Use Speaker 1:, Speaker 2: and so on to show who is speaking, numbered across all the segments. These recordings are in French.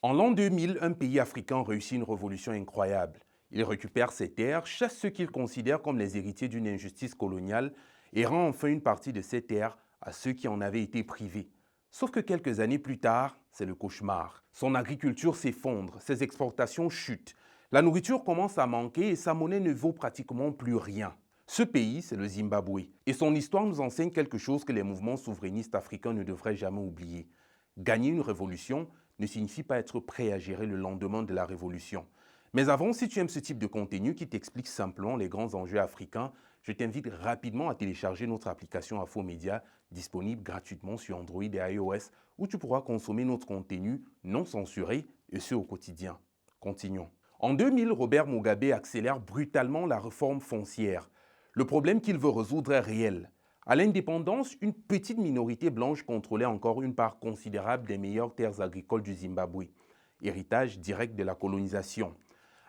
Speaker 1: En l'an 2000, un pays africain réussit une révolution incroyable. Il récupère ses terres, chasse ceux qu'il considère comme les héritiers d'une injustice coloniale et rend enfin une partie de ces terres à ceux qui en avaient été privés. Sauf que quelques années plus tard, c'est le cauchemar. Son agriculture s'effondre, ses exportations chutent. La nourriture commence à manquer et sa monnaie ne vaut pratiquement plus rien. Ce pays, c'est le Zimbabwe. Et son histoire nous enseigne quelque chose que les mouvements souverainistes africains ne devraient jamais oublier. Gagner une révolution ne signifie pas être prêt à gérer le lendemain de la révolution. Mais avant, si tu aimes ce type de contenu qui t'explique simplement les grands enjeux africains, je t'invite rapidement à télécharger notre application Infomédia, disponible gratuitement sur Android et iOS, où tu pourras consommer notre contenu non censuré et ce au quotidien. Continuons. En 2000, Robert Mugabe accélère brutalement la réforme foncière. Le problème qu'il veut résoudre est réel. À l'indépendance, une petite minorité blanche contrôlait encore une part considérable des meilleures terres agricoles du Zimbabwe, héritage direct de la colonisation.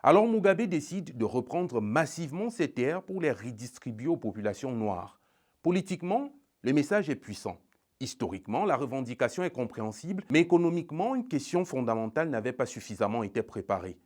Speaker 1: Alors Mugabe décide de reprendre massivement ces terres pour les redistribuer aux populations noires. Politiquement, le message est puissant. Historiquement, la revendication est compréhensible, mais économiquement, une question fondamentale n'avait pas suffisamment été préparée.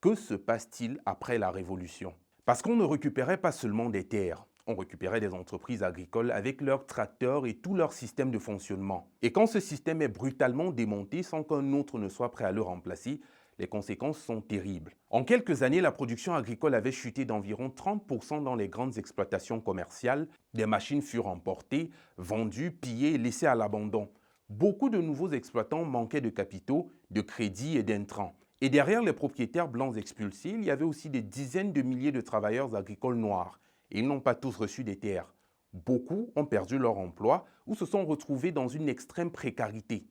Speaker 1: Que se passe-t-il après la Révolution? Parce qu'on ne récupérait pas seulement des terres, on récupérait des entreprises agricoles avec leurs tracteurs et tout leur système de fonctionnement. Et quand ce système est brutalement démonté sans qu'un autre ne soit prêt à le remplacer, les conséquences sont terribles. En quelques années, la production agricole avait chuté d'environ 30% dans les grandes exploitations commerciales. Des machines furent emportées, vendues, pillées et laissées à l'abandon. Beaucoup de nouveaux exploitants manquaient de capitaux, de crédits et d'intrants. Et derrière les propriétaires blancs expulsés, il y avait aussi des dizaines de milliers de travailleurs agricoles noirs. Et ils n'ont pas tous reçu des terres. Beaucoup ont perdu leur emploi ou se sont retrouvés dans une extrême précarité.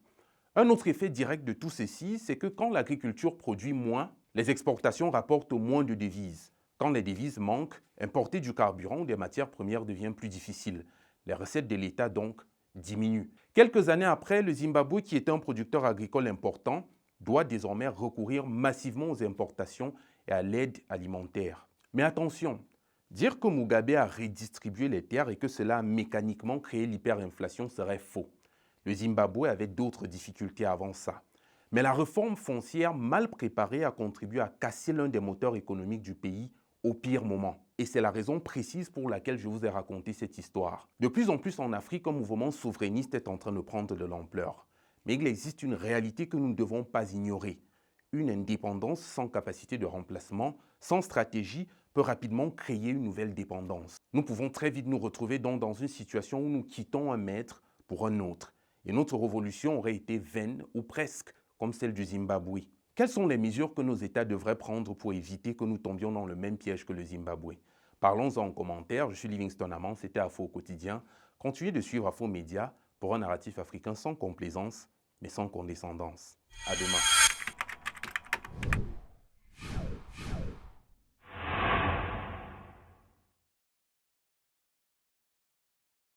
Speaker 1: Un autre effet direct de tout ceci, c'est que quand l'agriculture produit moins, les exportations rapportent moins de devises. Quand les devises manquent, importer du carburant ou des matières premières devient plus difficile. Les recettes de l'État donc diminuent. Quelques années après, le Zimbabwe, qui était un producteur agricole important, doit désormais recourir massivement aux importations et à l'aide alimentaire. Mais attention, dire que Mugabe a redistribué les terres et que cela a mécaniquement créé l'hyperinflation serait faux. Le Zimbabwe avait d'autres difficultés avant ça. Mais la réforme foncière mal préparée a contribué à casser l'un des moteurs économiques du pays au pire moment. Et c'est la raison précise pour laquelle je vous ai raconté cette histoire. De plus en plus en Afrique, un mouvement souverainiste est en train de prendre de l'ampleur. Mais il existe une réalité que nous ne devons pas ignorer. Une indépendance sans capacité de remplacement, sans stratégie, peut rapidement créer une nouvelle dépendance. Nous pouvons très vite nous retrouver donc dans une situation où nous quittons un maître pour un autre. Et notre révolution aurait été vaine ou presque, comme celle du Zimbabwe. Quelles sont les mesures que nos États devraient prendre pour éviter que nous tombions dans le même piège que le Zimbabwe? Parlons-en en commentaire. Je suis Livingstone Amand, c'était Afo au quotidien. Continuez de suivre Afo Média pour un narratif africain sans complaisance, mais sans condescendance. À demain.